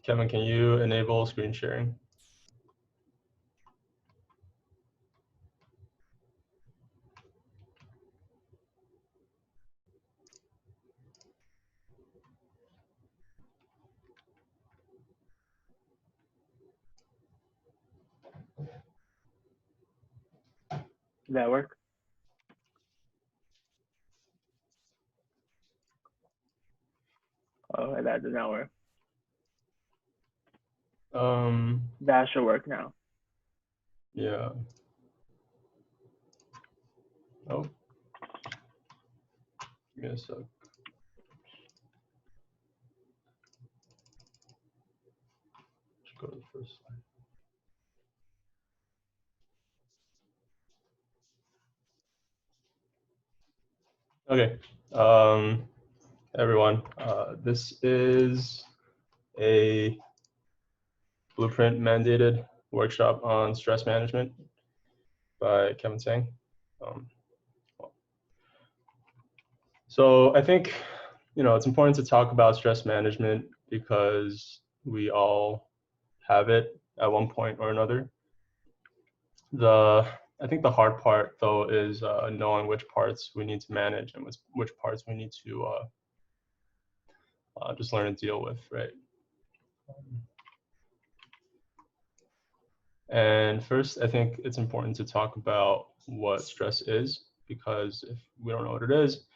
Kevin, can you enable screen sharing? Does that work? Oh, that does not work. That should work now. Yeah. Oh, give me a sec. Just go to the first slide. Okay, everyone, this is a Blueprint mandated workshop on stress management by Kevin Tsang. So I think, it's important to talk about stress management because we all have it at one point or another. I think the hard part though is knowing which parts we need to manage and which parts we need to just learn to deal with, right? And first, I think it's important to talk about what stress is, because if we don't know what it is,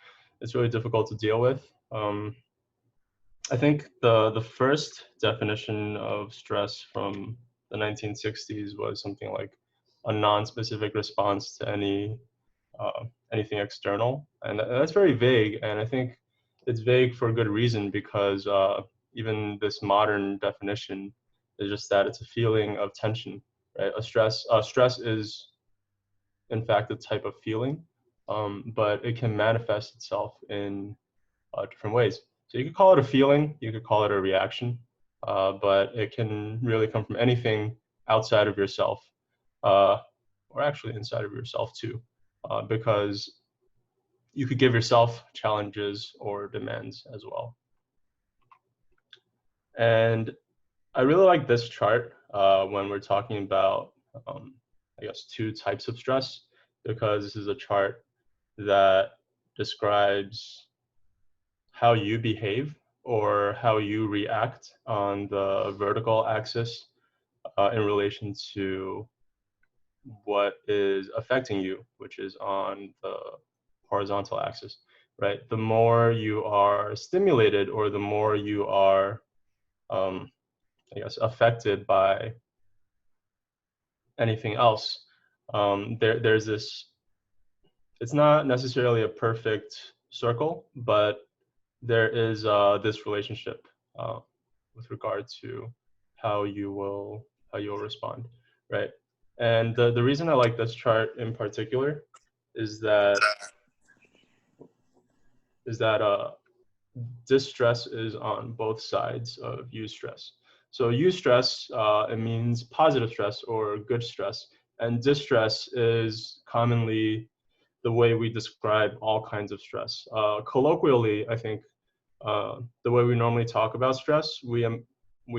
it's really difficult to deal with. I think the first definition of stress from the 1960s was something like a non-specific response to anything external, and that's very vague. And I think it's vague for a good reason, because even this modern definition is just that it's a feeling of tension, right? Stress is in fact a type of feeling, but it can manifest itself in different ways. So you could call it a feeling, you could call it a reaction, but it can really come from anything outside of yourself, or actually inside of yourself too, because you could give yourself challenges or demands as well. And I really like this chart when we're talking about, I guess, two types of stress, because this is a chart that describes how you behave or how you react on the vertical axis in relation to what is affecting you, which is on the horizontal axis, right? The more you are stimulated, or the more you are, I guess, affected by anything else, there's this, it's not necessarily a perfect circle, but there is this relationship uh, with regard to how you will respond, right? And the reason I like this chart in particular is that distress is on both sides of eustress. So eustress, it means positive stress or good stress, and distress is commonly the way we describe all kinds of stress. Colloquially, I think the way we normally talk about stress, we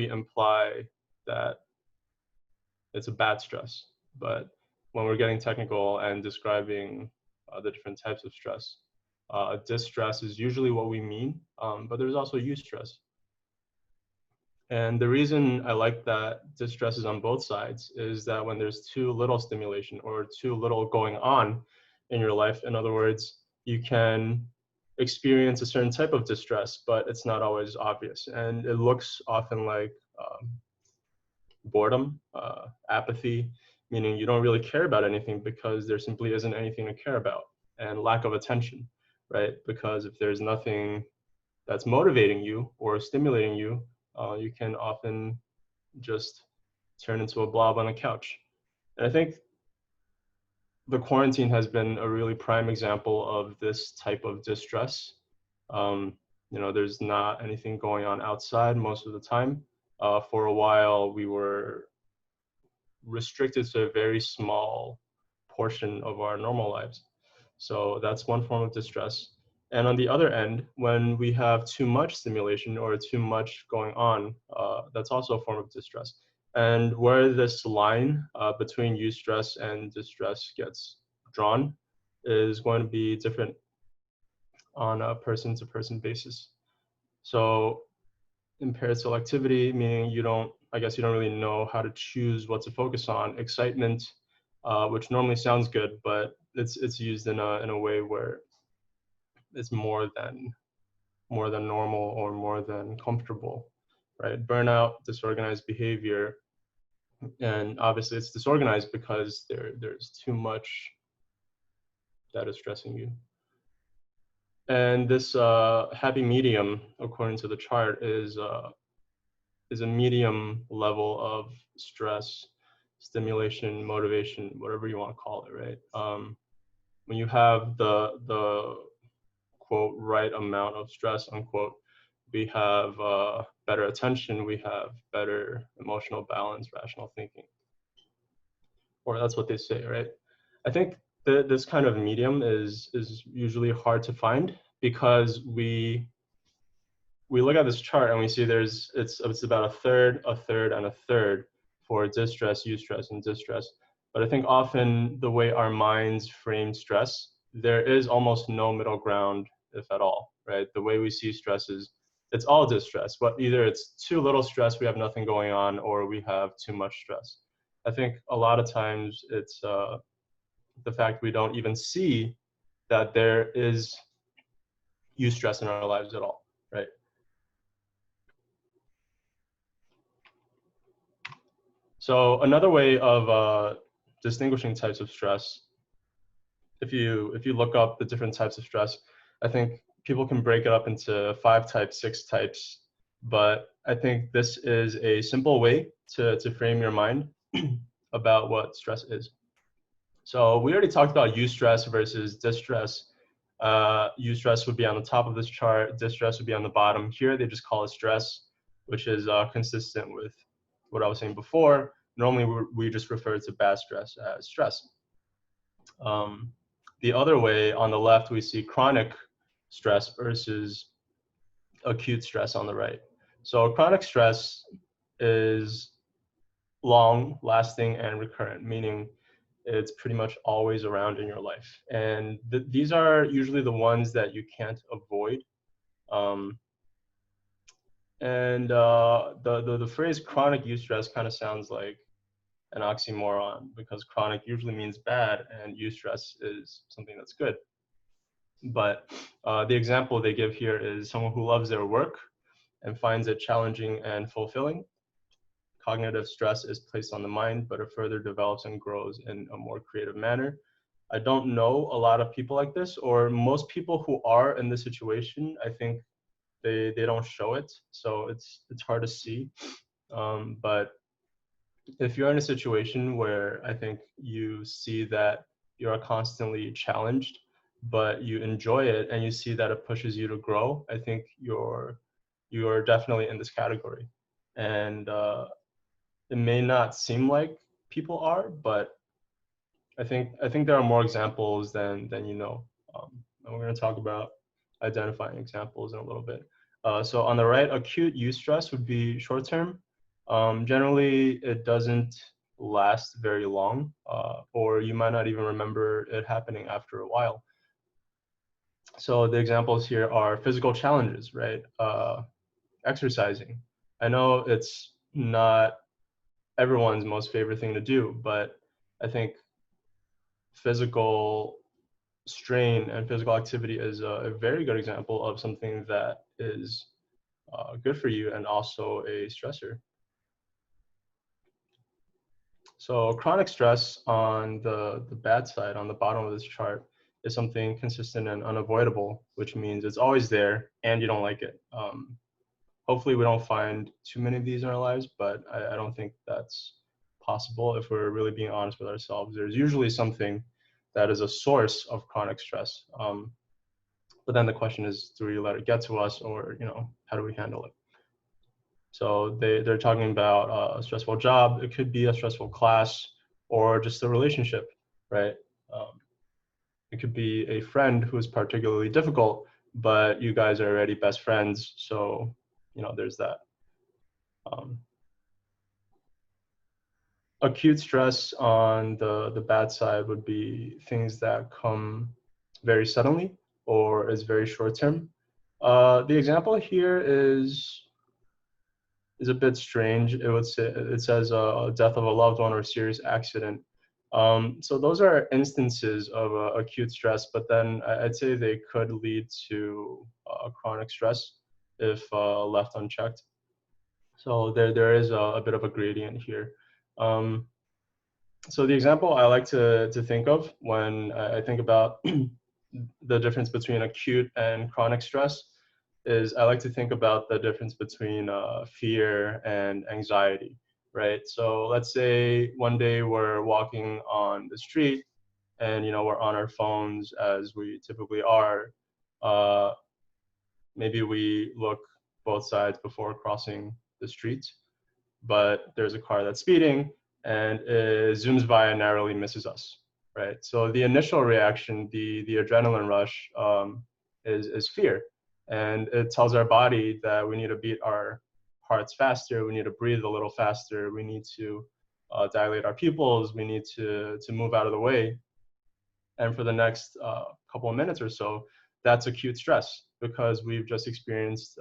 imply that it's a bad stress. But when we're getting technical and describing the different types of stress, distress is usually what we mean, but there's also eustress. And the reason I like that distress is on both sides is that when there's too little stimulation or too little going on in your life, in other words, you can experience a certain type of distress, but it's not always obvious. And it looks often like boredom, apathy, meaning you don't really care about anything because there simply isn't anything to care about, and lack of attention, right? Because if there's nothing that's motivating you or stimulating you, you can often just turn into a blob on a couch. And I think the quarantine has been a really prime example of this type of distress. Um, there's not anything going on outside most of the time. For a while, we were restricted to a very small portion of our normal lives. So that's one form of distress. And on the other end, when we have too much stimulation or too much going on, that's also a form of distress. And where this line between eustress and distress gets drawn is going to be different on a person-to-person basis. So impaired selectivity, meaning I guess you don't really know how to choose what to focus on. Excitement, which normally sounds good, but it's used in a way where it's more than normal or more than comfortable, right? Burnout, disorganized behavior, and obviously it's disorganized because there's too much that is stressing you. And this happy medium, according to the chart, is a medium level of stress, stimulation, motivation, whatever you want to call it, right? When you have the quote right amount of stress, unquote, we have better attention, we have better emotional balance, rational thinking, or that's what they say, right? I think this kind of medium is usually hard to find because we look at this chart and we see it's about a third, and a third for distress, eustress, and distress. But I think often the way our minds frame stress, there is almost no middle ground, if at all, right? The way we see stress is it's all distress, but either it's too little stress, we have nothing going on, or we have too much stress. I think a lot of times it's the fact we don't even see that there is eustress in our lives at all, right? So another way of distinguishing types of stress, if you look up the different types of stress, I think people can break it up into 5 types, 6 types, but I think this is a simple way to frame your mind about what stress is. So we already talked about eustress versus distress. Eustress would be on the top of this chart, distress would be on the bottom. Here they just call it stress, which is consistent with what I was saying before. Normally we just refer to bad stress as stress. The other way on the left, we see chronic stress versus acute stress on the right. So chronic stress is long lasting and recurrent, meaning it's pretty much always around in your life. And these are usually the ones that you can't avoid. The phrase chronic eustress kind of sounds like an oxymoron because chronic usually means bad and eustress is something that's good. But the example they give here is someone who loves their work and finds it challenging and fulfilling. Cognitive stress is placed on the mind, but it further develops and grows in a more creative manner. I don't know a lot of people like this, or most people who are in this situation, I think they don't show it, so it's hard to see. But if you're in a situation where I think you see that you are constantly challenged, but you enjoy it and you see that it pushes you to grow, I think you're definitely in this category. And it may not seem like people are, but I think there are more examples than you know. And we're going to talk about identifying examples in a little bit. So on the right, acute eustress would be short term. Generally, it doesn't last very long, or you might not even remember it happening after a while. So the examples here are physical challenges, right? Exercising. I know it's not everyone's most favorite thing to do, but I think physical strain and physical activity is a very good example of something that is good for you and also a stressor. So chronic stress on the bad side, on the bottom of this chart, is something consistent and unavoidable, which means it's always there and you don't like it. Hopefully we don't find too many of these in our lives, but I don't think that's possible if we're really being honest with ourselves. There's usually something that is a source of chronic stress. But then the question is, do we let it get to us, or how do we handle it? So they're talking about a stressful job. It could be a stressful class or just a relationship, right? It could be a friend who is particularly difficult but you guys are already best friends. So, there's that. Acute stress on the bad side would be things that come very suddenly or is very short term. The example here is a bit strange. It says death of a loved one or serious accident. So those are instances of acute stress, but then I'd say they could lead to chronic stress if left unchecked. So there is a bit of a gradient here. So the example I like to think of when I think about the difference between acute and chronic stress is I like to think about the difference between fear and anxiety, right? So let's say one day we're walking on the street and we're on our phones as we typically are. Uh, Maybe we look both sides before crossing the street, but there's a car that's speeding and it zooms by and narrowly misses us, right? So the initial reaction, the adrenaline rush, is fear, and it tells our body that we need to beat our hearts faster, we need to breathe a little faster, we need to dilate our pupils, we need to move out of the way. And for the next couple of minutes or so, that's acute stress because we've just experienced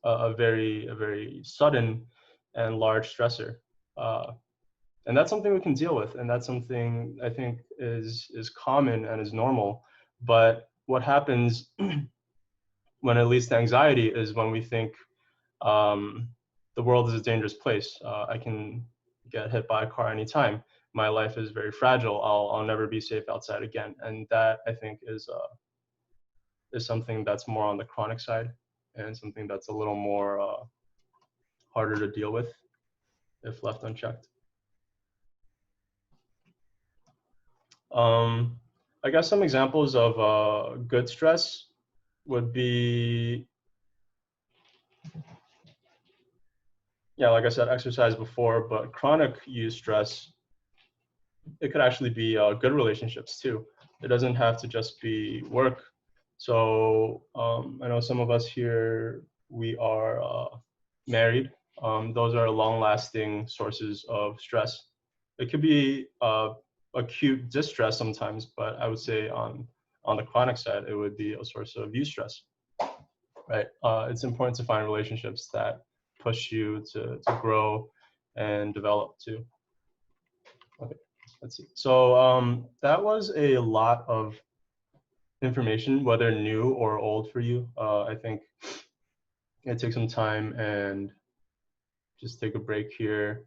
a very sudden and large stressor, and that's something we can deal with, and that's something I think is common and is normal. But what happens when it leads to anxiety is when we think um, the world is a dangerous place. I can get hit by a car anytime. My life is very fragile. I'll never be safe outside again, and that I think is something that's more on the chronic side and something that's a little more harder to deal with if left unchecked. I guess some examples of good stress would be, yeah, like I said, exercise before, but chronic use stress, it could actually be good relationships too. It doesn't have to just be work. So I know some of us here, we are married. Those are long-lasting sources of stress. It could be acute distress sometimes, but I would say on the chronic side, it would be a source of eustress, right? It's important to find relationships that push you to grow and develop too. Okay, let's see. So that was a lot of information, whether new or old for you. I think it takes some time and just take a break here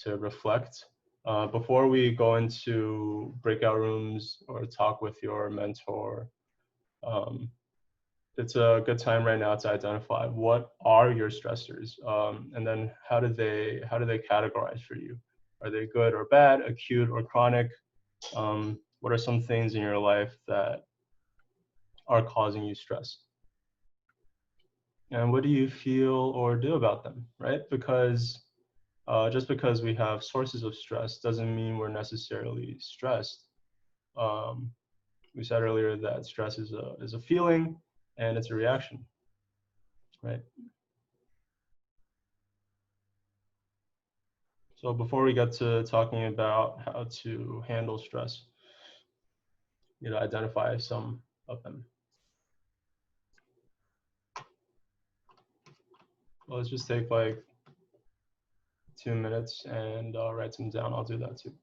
to reflect. Before we go into breakout rooms or talk with your mentor, um, it's a good time right now to identify what are your stressors, and then how do they categorize for you? Are they good or bad, acute or chronic? What are some things in your life that are causing you stress? And what do you feel or do about them, right? Because just because we have sources of stress doesn't mean we're necessarily stressed. Um, we said earlier that stress is a feeling and it's a reaction, right? So before we get to talking about how to handle stress, identify some of them. Well, let's just take like 2 minutes and write some down. I'll do that too.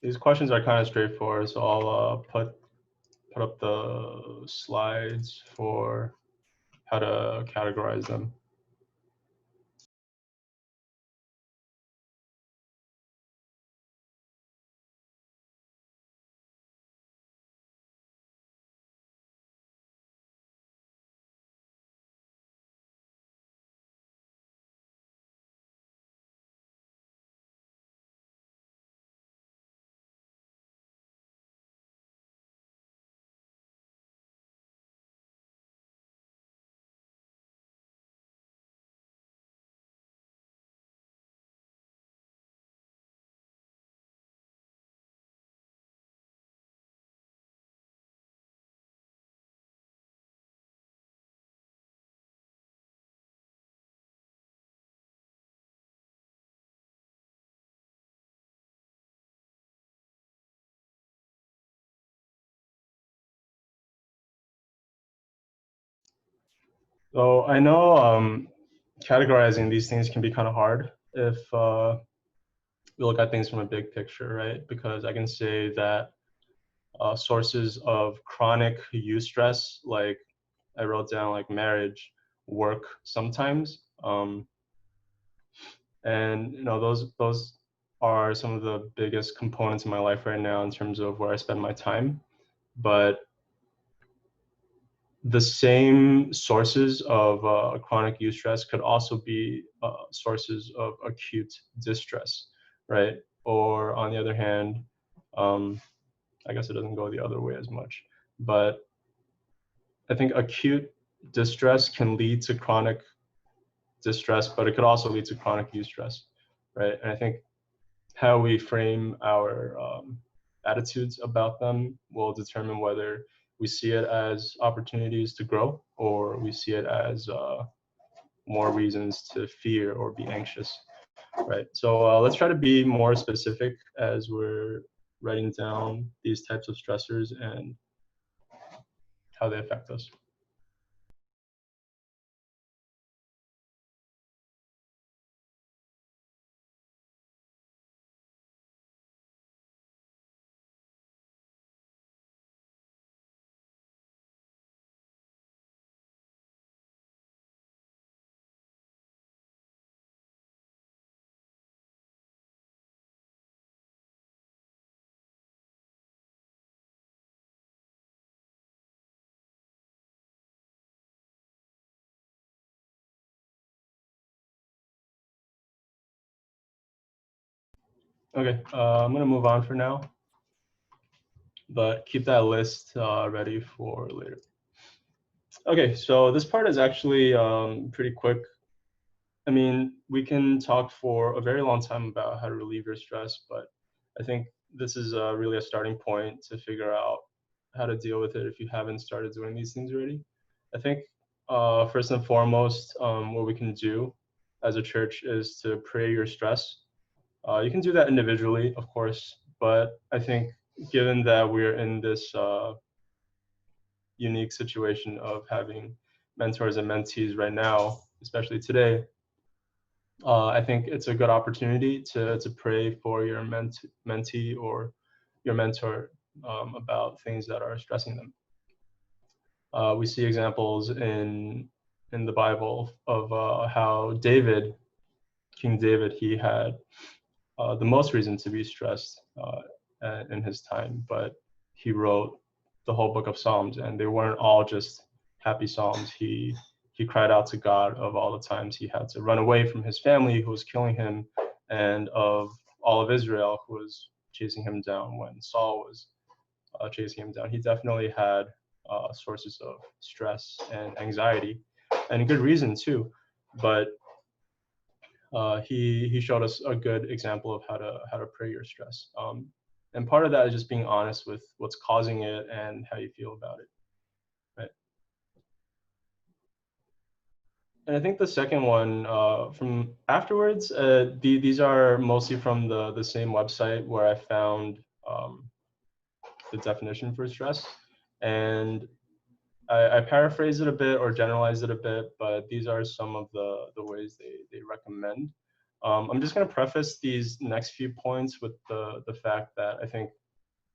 These questions are kind of straightforward, so I'll put up the slides for how to categorize them. So I know categorizing these things can be kind of hard if we look at things from a big picture, right? Because I can say that sources of chronic eustress, like I wrote down like marriage, work sometimes, and those are some of the biggest components in my life right now in terms of where I spend my time. But the same sources of chronic eustress could also be sources of acute distress, right? Or on the other hand, um, I guess it doesn't go the other way as much, but I think acute distress can lead to chronic distress, but it could also lead to chronic eustress, right? And I think how we frame our attitudes about them will determine whether we see it as opportunities to grow or we see it as more reasons to fear or be anxious, right? So let's try to be more specific as we're writing down these types of stressors and how they affect us. Okay, I'm gonna move on for now, but keep that list ready for later. Okay, so this part is actually pretty quick. I mean, we can talk for a very long time about how to relieve your stress, but I think this is really a starting point to figure out how to deal with it if you haven't started doing these things already. I think first and foremost, what we can do as a church is to pray your stress. You can do that individually, of course, but I think given that we're in this unique situation of having mentors and mentees right now, especially today, I think it's a good opportunity to pray for your mentee or your mentor about things that are stressing them. We see examples in the Bible of how David, King David, he had the most reason to be stressed in his time, but he wrote the whole book of Psalms, and they weren't all just happy Psalms. He cried out to God of all the times he had to run away from his family who was killing him, and of all of Israel who was chasing him down when Saul was chasing him down. He definitely had sources of stress and anxiety, and good reason too. But he showed us a good example of how to pray your stress. And part of that is just being honest with what's causing it and how you feel about it, right? And I think the second one from afterwards, these are mostly from the same website where I found the definition for stress, and I paraphrase it a bit or generalize it a bit, but these are some of the ways they recommend. I'm just going to preface these next few points with the fact that I think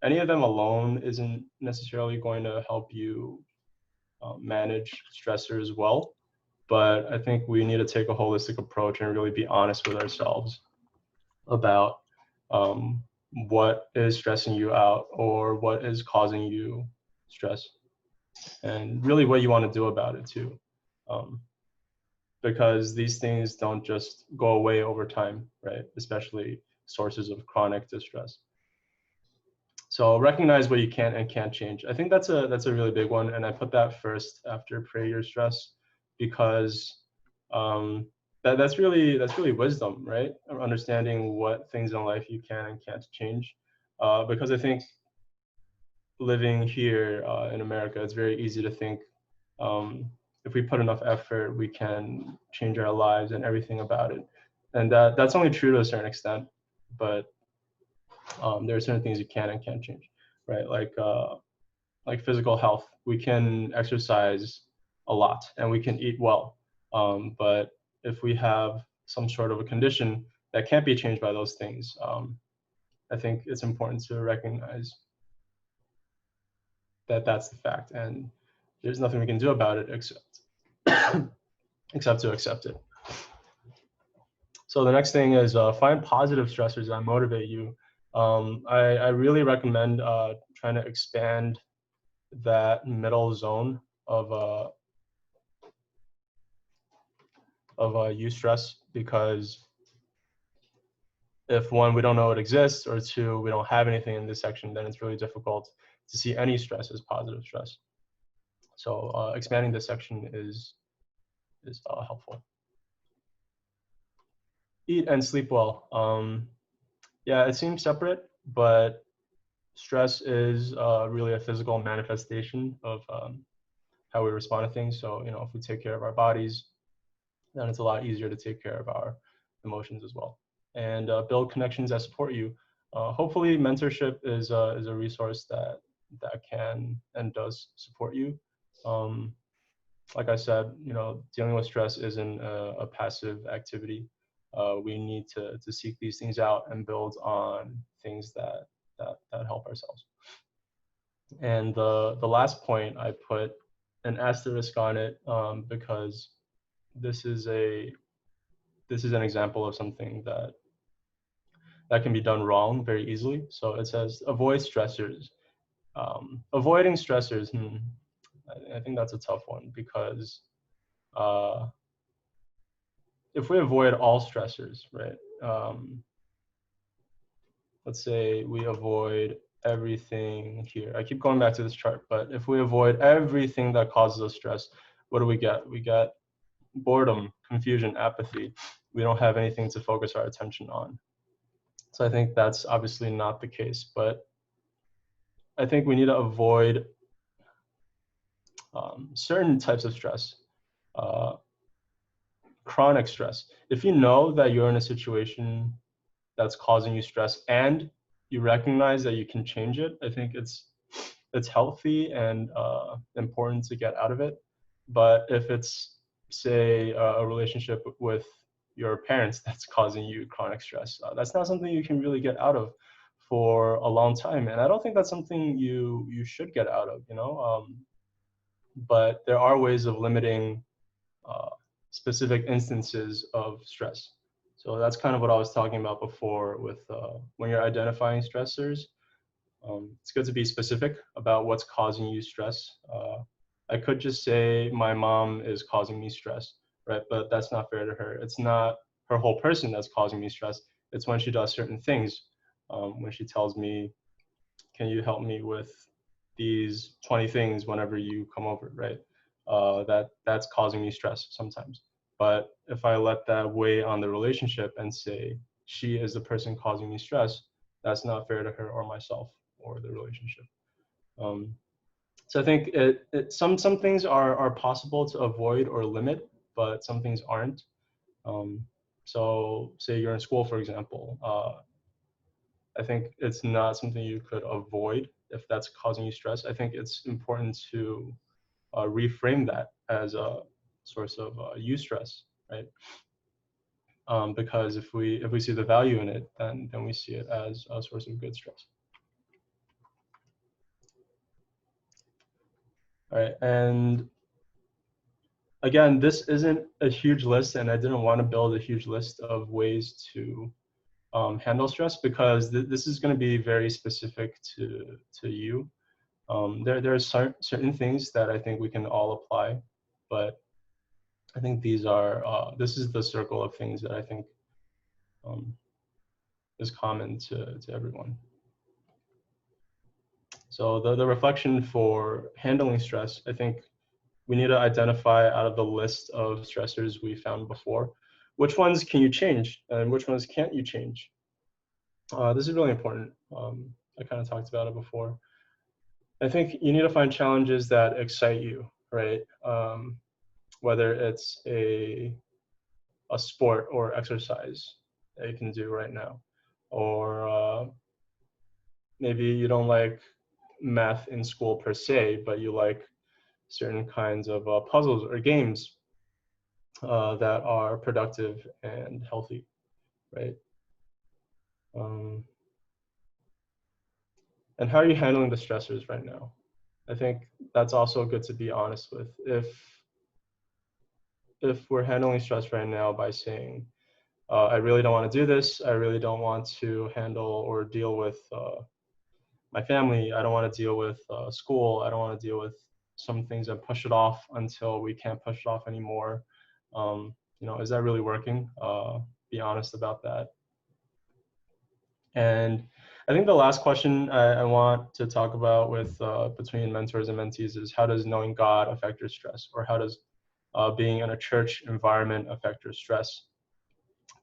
any of them alone isn't necessarily going to help you manage stressors well, but I think we need to take a holistic approach and really be honest with ourselves about um, what is stressing you out or what is causing you stress and really what you want to do about it too. Um, because these things don't just go away over time, right? Especially sources of chronic distress. So recognize what you can and can't change. I think that's a really big one, and I put that first after pray your stress because um, that's really wisdom, right? Understanding what things in life you can and can't change. Because I think living here in America, it's very easy to think um, if we put enough effort, we can change our lives and everything about it. And that's only true to a certain extent, but there are certain things you can and can't change, right? Like physical health. We can exercise a lot and we can eat well. But if we have some sort of a condition that can't be changed by those things, I think it's important to recognize that that's the fact, and there's nothing we can do about it except except to accept it. So the next thing is find positive stressors that motivate you. I really recommend trying to expand that middle zone of eustress, because if one, we don't know it exists, or two, we don't have anything in this section, then it's really difficult to see any stress as positive stress. So expanding this section is helpful. Eat and sleep well. Yeah, it seems separate, but stress is really a physical manifestation of how we respond to things. So, if we take care of our bodies, then it's a lot easier to take care of our emotions as well. And build connections that support you. Hopefully, mentorship is a resource that can and does support you. Like I said, dealing with stress isn't a passive activity. We need to seek these things out and build on things that help ourselves. And the last point, I put an asterisk on it because this is an example of something that can be done wrong very easily. So it says avoid stressors. Avoiding stressors, I think that's a tough one, because if we avoid all stressors, right? Let's say we avoid everything here. I keep going back to this chart, but if we avoid everything that causes us stress, what do we get? We get boredom, confusion, apathy. We don't have anything to focus our attention on. So I think that's obviously not the case, but I think we need to avoid certain types of stress, chronic stress. If you know that you're in a situation that's causing you stress and you recognize that you can change it, I think it's healthy and important to get out of it. But if it's, say, a relationship with your parents that's causing you chronic stress, that's not something you can really get out of for a long time. And I don't think that's something you should get out of, but there are ways of limiting specific instances of stress. So that's kind of what I was talking about before with when you're identifying stressors. It's good to be specific about what's causing you stress. I could just say my mom is causing me stress, right? But that's not fair to her. It's not her whole person that's causing me stress. It's when she does certain things. When she tells me, can you help me with these 20 things whenever you come over, right? That's causing me stress sometimes. But if I let that weigh on the relationship and say she is the person causing me stress, that's not fair to her or myself or the relationship. So I think some things are possible to avoid or limit, but some things aren't. So say you're in school, for example, I think it's not something you could avoid if that's causing you stress. I think it's important to reframe that as a source of eustress, right? Because if we see the value in it, then we see it as a source of good stress. All right, and again, this isn't a huge list, and I didn't want to build a huge list of ways to handle stress, because this is going to be very specific to you. There are certain things that I think we can all apply, but I think these are this is the circle of things that I think is common to everyone. So the reflection for handling stress, I think we need to identify out of the list of stressors we found before, which ones can you change and which ones can't you change. This is really important. I kind of talked about it before. I think you need to find challenges that excite you, right? Whether it's a sport or exercise that you can do right now, or maybe you don't like math in school per se, but you like certain kinds of puzzles or games that are productive and healthy, right? And how are you handling the stressors right now? I think that's also good to be honest with. If we're handling stress right now by saying, I really don't want to do this, I really don't want to handle or deal with my family, I don't want to deal with school, I don't want to deal with some things, and push it off until we can't push it off anymore. Is that really working? Be honest about that. And I think the last question I want to talk about with between mentors and mentees is, how does knowing God affect your stress, or how does being in a church environment affect your stress?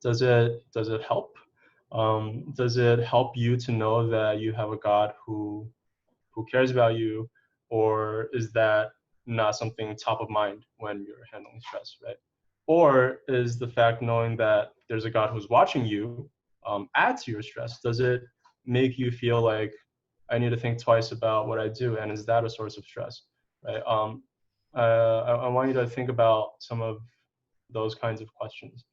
Does it help? Does it help you to know that you have a God who cares about you, or is that not something top of mind when you're handling stress, right? Or is the fact knowing that there's a God who's watching you add to your stress? Does it make you feel like, I need to think twice about what I do, and is that a source of stress, right? I want you to think about some of those kinds of questions,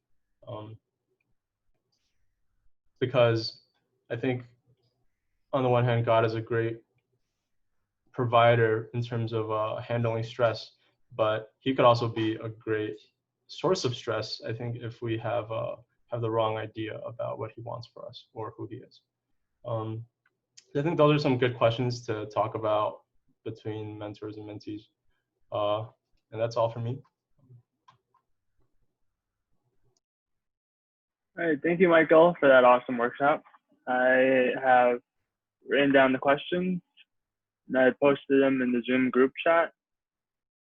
because I think on the one hand, God is a great provider in terms of handling stress, but he could also be a great source of stress, I think, if we have the wrong idea about what he wants for us or who he is. I think those are some good questions to talk about between mentors and mentees. And that's all for me. All right, thank you, Michael, for that awesome workshop. I have written down the questions and I posted them in the Zoom group chat.